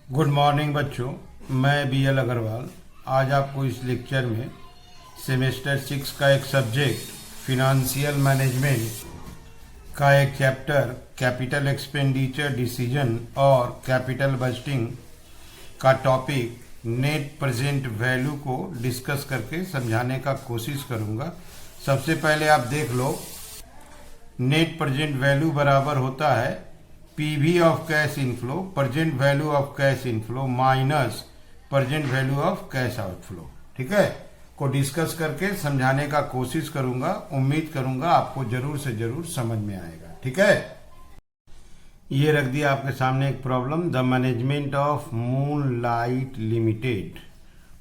Good morning बच्चों, मैं BL Agarwal आज आपको इस लेक्चर में सेमेस्टर 6 का एक सब्जेक्ट फिनेंशियल मैनेजमेंट का एक चैप्टर कैपिटल एक्सपेंडिचर डिसीजन और कैपिटल बजटिंग का टॉपिक नेट प्रेजेंट वैल्यू को डिस्कस करके समझाने का कोशिश करूंगा। सबसे पहले आप देख लो, नेट प्रेजेंट वैल्यू बराबर होता है PV of cash inflow, present value of cash inflow minus present value of cash outflow. ठीक है, को डिस्कस करके समझाने का कोशिश करूंगा। उम्मीद करूंगा आपको जरूर से जरूर समझ में आएगा। ठीक है, ये रख दिया आपके सामने एक problem. The management of moonlight limited,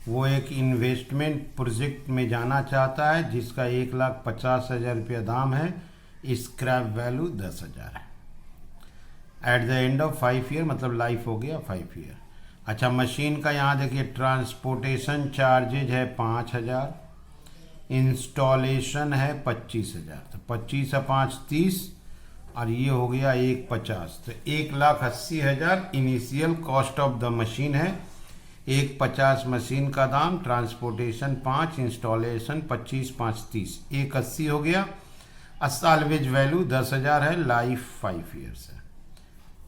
वो एक इन्वेस्टमेंट प्रोजेक्ट में जाना चाहता है जिसका 1,50,000 रुपया दाम है, स्क्रैप वैल्यू 10,000 है। At the end of 5 year, मतलब लाइफ हो गया 5 ईयर। अच्छा, मशीन का यहाँ देखिए ट्रांसपोर्टेशन चार्जेज है 5,000, इंस्टॉलेशन है 25,000, तो 25 और 5 30 और ये हो गया 1,50, तो 1,80,000 initial cost of the machine है। 1,50 मशीन का दाम, ट्रांसपोर्टेशन 5, इंस्टॉलेशन 25 5 30, 1,80 हो गया। साल्वेज वैल्यू 10,000 है, लाइफ 5 ईयर्स है।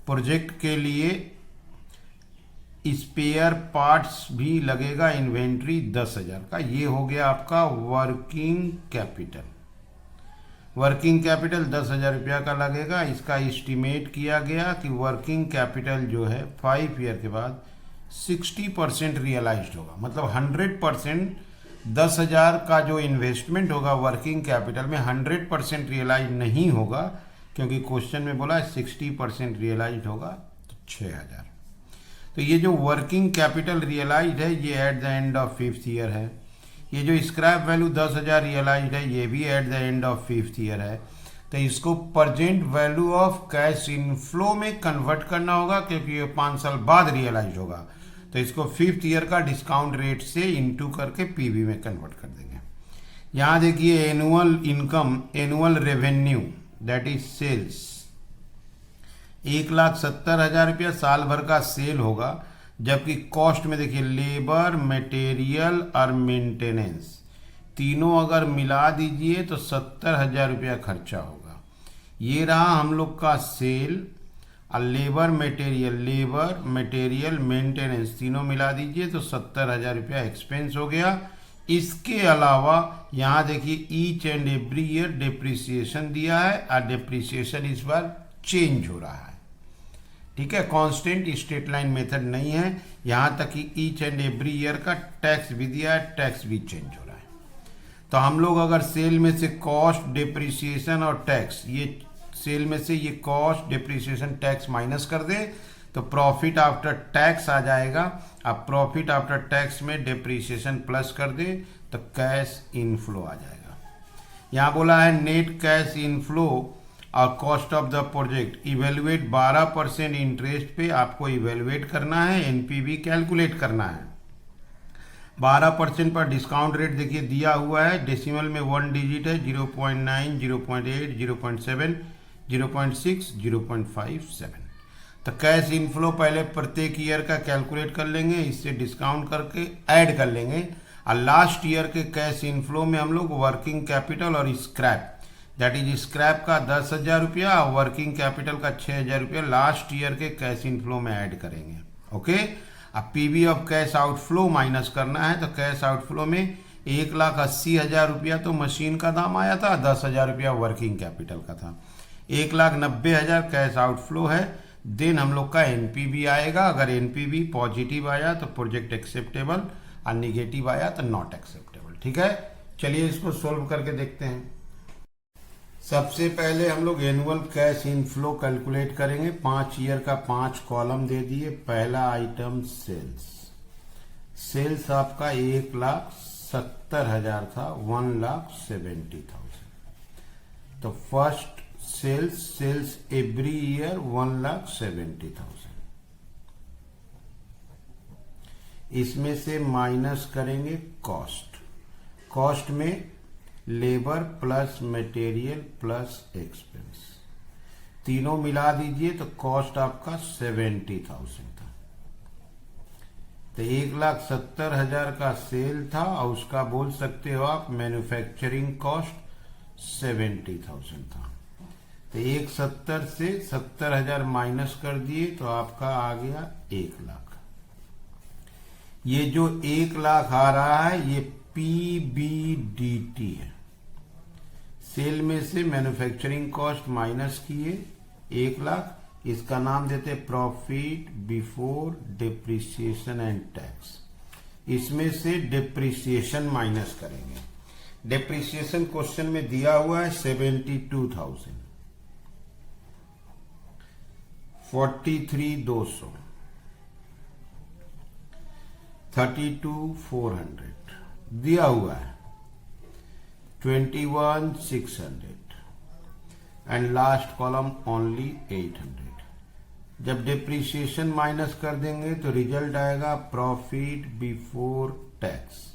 प्रोजेक्ट के लिए स्पेयर पार्ट्स भी लगेगा, इन्वेंट्री 10,000 का। ये हो गया आपका वर्किंग कैपिटल। वर्किंग कैपिटल 10,000 रुपया का लगेगा। इसका एस्टिमेट किया गया कि वर्किंग कैपिटल जो है 5 ईयर के बाद 60% रियलाइज्ड होगा, मतलब 100%। 10,000 का जो इन्वेस्टमेंट होगा वर्किंग कैपिटल में 100% रियलाइज नहीं होगा, क्योंकि क्वेश्चन में बोला है 60% रियलाइज होगा, तो 6,000। तो ये जो वर्किंग कैपिटल रियलाइज है ये at the end of 5th year है। ये जो स्क्रैप वैल्यू 10,000 रियलाइज है ये भी at the end of 5th year है। तो इसको present value of cash inflow में कन्वर्ट करना होगा, क्योंकि ये 5 साल बाद रियलाइज होगा। तो इसको 5th ईयर का डिस्काउंट रेट से इंटू करके पीवी में कन्वर्ट कर देंगे। यहाँ देखिए annual income, annual revenue that is sales, 1,70,000 रुपया साल भर का सेल होगा। जबकि कॉस्ट में देखिए लेबर, मटेरियल और मेंटेनेंस तीनों अगर मिला दीजिए तो 70,000 रुपया खर्चा होगा। ये रहा हम लोग का सेल और लेबर मटेरियल मेंटेनेंस तीनों मिला दीजिए तो 70,000 रुपया एक्सपेंस हो गया। इसके अलावा यहाँ देखिए each and every year depreciation दिया है और डिप्रिसिएशन इस बार चेंज हो रहा है। ठीक है, कांस्टेंट स्ट्रेट लाइन मेथड नहीं है। यहाँ तक कि ईच एंड एवरी ईयर का टैक्स भी दिया है, टैक्स भी चेंज हो रहा है। तो हम लोग अगर सेल में से कॉस्ट, डिप्रिसिएशन और टैक्स, ये सेल में से ये कॉस्ट, डिप्रिसिएशन, टैक्स माइनस कर दें तो प्रॉफिट आफ्टर टैक्स आ जाएगा। अब प्रॉफिट आफ्टर टैक्स में डिप्रिसिएशन प्लस कर दे तो कैश इनफ्लो आ जाएगा। यहाँ बोला है नेट कैश इनफ्लो और cost of the project evaluate 12% interest पे आपको इवेल्युएट करना है, एनपीवी कैलकुलेट करना है। 12% पर डिस्काउंट रेट देखिए दिया हुआ है, डेसिमल में 1 डिजिट है, 0.9, 0.8, 0.7, 0.6, 0.57। तो कैश इनफ्लो पहले प्रत्येक ईयर का कैलकुलेट कर लेंगे, इससे डिस्काउंट करके ऐड कर लेंगे और लास्ट ईयर के कैश इनफ्लो में हम लोग वर्किंग कैपिटल और स्क्रैप, दैट इज स्क्रैप का 10,000 रुपया और वर्किंग कैपिटल का 6,000 रुपया लास्ट ईयर के कैश इनफ्लो में ऐड करेंगे। ओके, अब PV of cash outflow minus करना है। तो कैश आउटफ्लो में 1,80,000 रुपया तो मशीन का दाम आया था, 10,000 रुपया वर्किंग कैपिटल का था, 1,90,000 कैश आउटफ्लो है। देन हम लोग का एनपीवी आएगा। अगर एनपीवी पॉजिटिव आया तो प्रोजेक्ट एक्सेप्टेबल और निगेटिव आया तो नॉट एक्सेप्टेबल। ठीक है, चलिए इसको सोल्व करके देखते हैं। सबसे पहले हम लोग एनुअल कैश इनफ्लो कैलकुलेट करेंगे। 5 ईयर का 5 कॉलम दे दिए। पहला आइटम सेल्स, सेल्स आपका 1,70,000 था, 1,70,000। तो फर्स्ट सेल्स एवरी ईयर 1,70,000। इसमें से माइनस करेंगे कॉस्ट। कॉस्ट में labour plus material plus expense तीनों मिला दीजिए तो कॉस्ट आपका 70,000 था। तो 1,70,000 का सेल था और उसका बोल सकते हो आप मैन्युफैक्चरिंग कॉस्ट 70,000 था। तो 170 से 70,000 माइनस कर दिए तो आपका आ गया 1 लाख। ये जो 1 लाख आ रहा है ये PBDT है। सेल में से मैन्युफैक्चरिंग कॉस्ट माइनस किए 1 लाख, इसका नाम देते profit before depreciation and tax. इसमें से डिप्रिसिएशन माइनस करेंगे। डिप्रिसिएशन क्वेश्चन में दिया हुआ है 72,000, 43,200, 32,400 दिया हुआ है, 21,600 एंड लास्ट कॉलम ओनली 800। जब डिप्रिसिएशन माइनस कर देंगे तो रिजल्ट आएगा प्रॉफिट बिफोर टैक्स।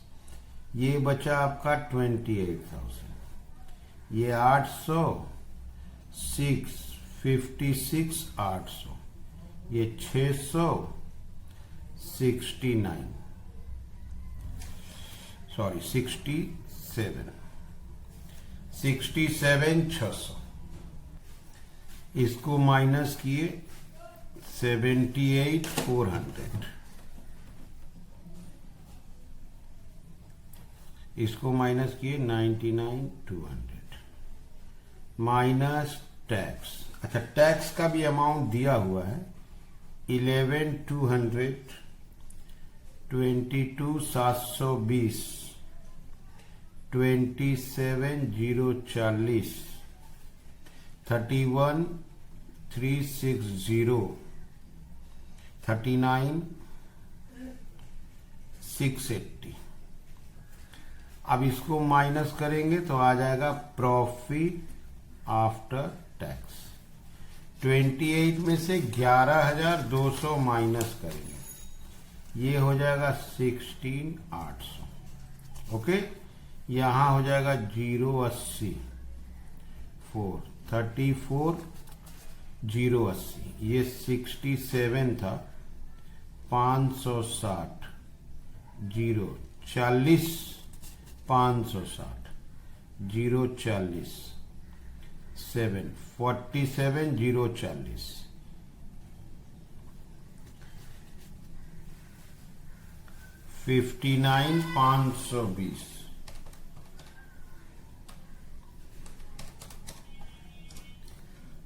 ये बचा आपका 28,000, ये 800, 656, 800, ये 600, 69, सॉरी 67, 600, इसको माइनस किए 78,400, इसको माइनस किए 99,200 माइनस टैक्स। अच्छा, टैक्स का भी अमाउंट दिया हुआ है 11,200, 22,720, 27,040, 31,360, 39,680। अब इसको माइनस करेंगे तो आ जाएगा प्रॉफिट आफ्टर टैक्स। 28 में से 11,200 माइनस करेंगे, ये हो जाएगा 16,800। ओके, यहां हो जाएगा 080, 34,080, ये 67 था, 560, 040, 560, 040, 7, 47, 040, 59, 520।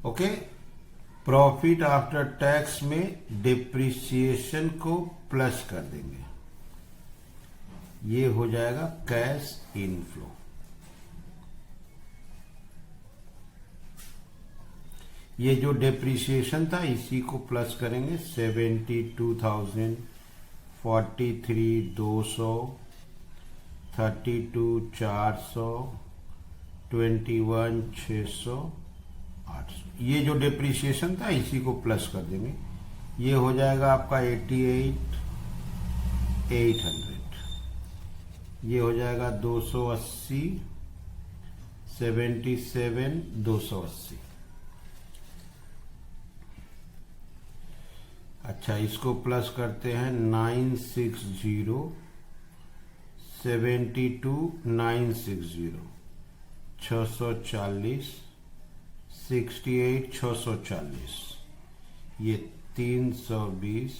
ओके, प्रॉफिट आफ्टर टैक्स में डिप्रिसिएशन को प्लस कर देंगे, ये हो जाएगा कैश इनफ्लो। ये जो डिप्रिसिएशन था इसी को प्लस करेंगे 72,000, 43,200, 32,400, 21,600, 800। ये जो डिप्रिसिएशन था इसी को प्लस कर देंगे, ये हो जाएगा आपका 88,800, ये हो जाएगा 280, 77, 280। अच्छा, इसको प्लस करते हैं 960, 72, 960, 640, 68, 640, ये 320,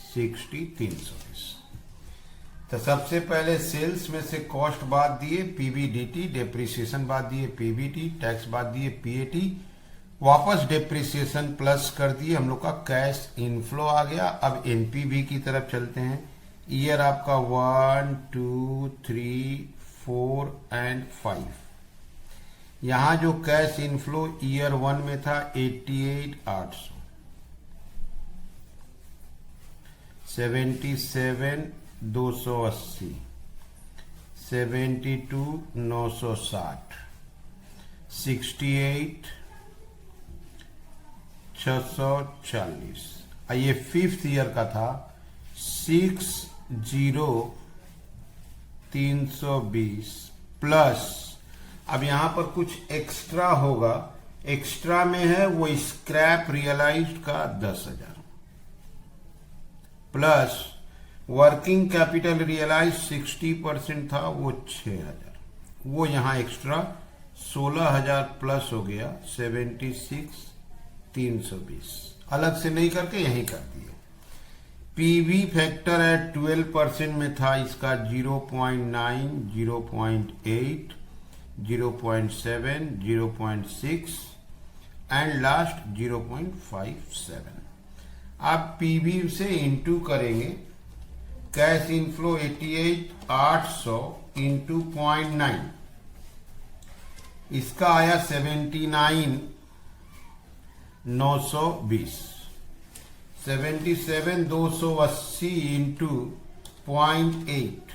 60, 320। तो सबसे पहले सेल्स में से कॉस्ट बाद दिए पीबीडीटी, डेप्रिसिएशन बाद दिए पीबीटी, टैक्स बाद दिए पीएटी, वापस डेप्रिसिएशन प्लस कर दिए, हम लोग का कैश इनफ्लो आ गया। अब एनपीवी की तरफ चलते हैं। ईयर आपका 1, 2, 3, 4 एंड 5। यहां जो कैश इनफ्लो ईयर 1 में था 88,800, 77,280, 72,960, 68,640। ये 5th ईयर का था 60,320 प्लस, अब यहां पर कुछ एक्स्ट्रा होगा, एक्स्ट्रा में है वो स्क्रैप रियलाइज्ड का 10,000 प्लस वर्किंग कैपिटल रियलाइज 60% था, वो 6,000, वो यहां एक्स्ट्रा 16,000 प्लस हो गया 76,320, अलग से नहीं करके यही कर दिए। पीवी फैक्टर एट 12% में था इसका 0.9, 0.8, 0.7, 0.6 एंड लास्ट 0.57। आप पीवी से इंटू करेंगे, कैश इनफ्लो 88,800 इंटू 0.9, इसका आया 79,920। 77,280 इंटू 0.8,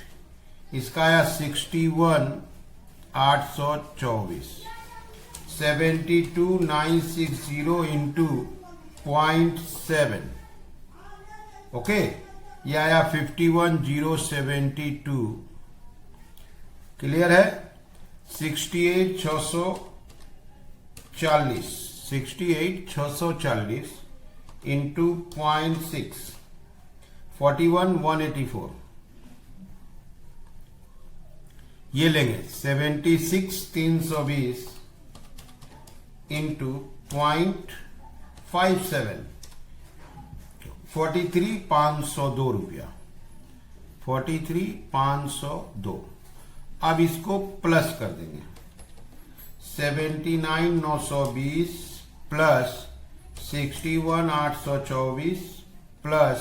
इसका आया 61,824। 72,960 इंटू 0.7, ओके, यह आया 51,072। क्लियर है? 68,640 इंटू 0.6, 41,184। ये लेंगे 76,320 इंटू 0.57, 43,502 रुपया, 43,502। अब इसको प्लस कर देंगे, 79,920 plus 61,824 plus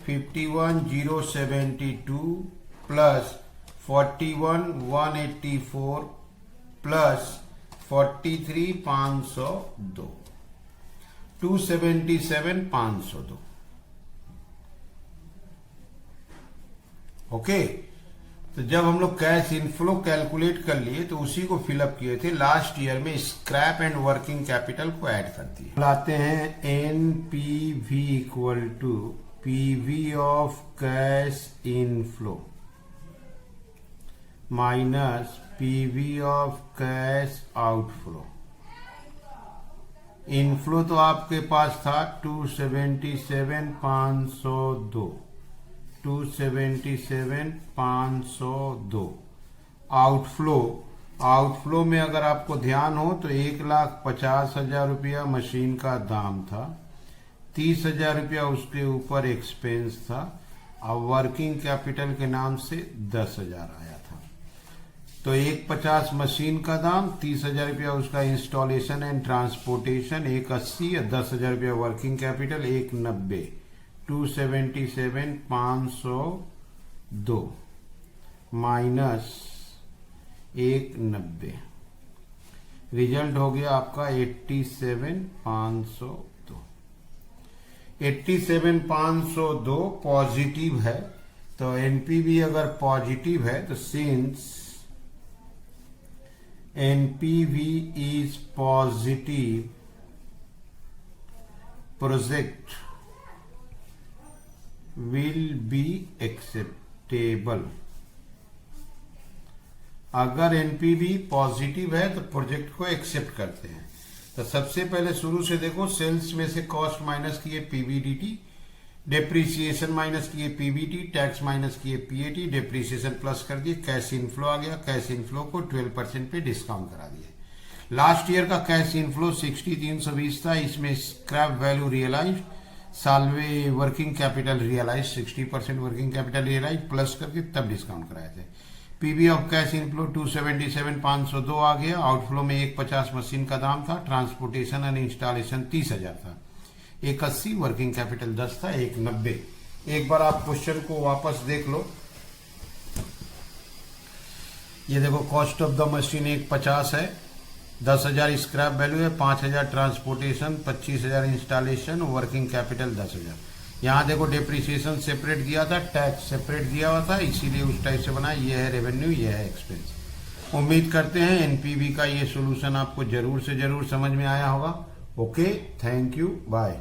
51,072 plus 41,184 plus 43,502, 277,502। Okay, तो जब हम लोग कैश इनफ्लो कैलकुलेट कर लिए तो उसी को फिलअप किए थे लास्ट ईयर में, स्क्रैप एंड वर्किंग कैपिटल को ऐड कर दिए। लाते हैं NPV equal to PV of cash inflow minus PV of cash outflow. Inflow तो आपके पास था 277,502, 277,502। आउटफ्लो में अगर आपको ध्यान हो तो 1,50,000 रुपया मशीन का दाम था, 30,000 रुपया उसके ऊपर एक्सपेंस था, और वर्किंग कैपिटल के नाम से 10,000 आया था। तो 1,50 मशीन का दाम, 30,000 रुपया उसका इंस्टॉलेशन एंड ट्रांसपोर्टेशन, 1,80, 10,000 रुपया वर्किंग कैपिटल, 1,90, 277,502 माइनस 1,90, रिजल्ट हो गया आपका 87,502। 87,502 पॉजिटिव है, तो एनपीवी अगर पॉजिटिव है तो since NPV is positive, project will be acceptable। अगर एनपीवी पॉजिटिव है तो प्रोजेक्ट को एक्सेप्ट करते हैं। तो सबसे पहले शुरू से देखो, सेल्स में से कॉस्ट माइनस किए पीवीडीटी, डेप्रीसिएशन माइनस किए पीबीटी, टैक्स माइनस किए पीएटी, डेप्रीसिएशन प्लस कर दिए, कैश इनफ्लो आ गया। कैश इनफ्लो को 12% पे डिस्काउंट करा दिए। लास्ट ईयर का कैश इनफ्लो 60,320 था, इसमें स्क्रैप वैल्यू रियलाइज, सालवे working capital realise, 60% working capital realise plus करके तब डिस्काउंट कराए थे। पीबी ऑफ कैश इनफ्लो 277,502 आ गया। आउटफ्लो में 1,50 मशीन का दाम था, ट्रांसपोर्टेशन एंड इंस्टॉलेशन 30,000 था, 1,80 वर्किंग कैपिटल 10 था, 1,90। एक बार आप क्वेश्चन को वापस देख लो। ये देखो, कॉस्ट ऑफ द मशीन 1,50 है, 10,000 स्क्रैप वैल्यू है, 5,000 ट्रांसपोर्टेशन, 25,000 इंस्टॉलेशन, वर्किंग कैपिटल 10,000। यहाँ देखो डेप्रिसिएशन सेपरेट दिया था, टैक्स सेपरेट दिया हुआ था, इसीलिए उस टाइप से बना। ये है रेवेन्यू, ये है एक्सपेंस। उम्मीद करते हैं एनपीवी का ये सोल्यूशन आपको जरूर से जरूर समझ में आया होगा। Okay, thank you, bye.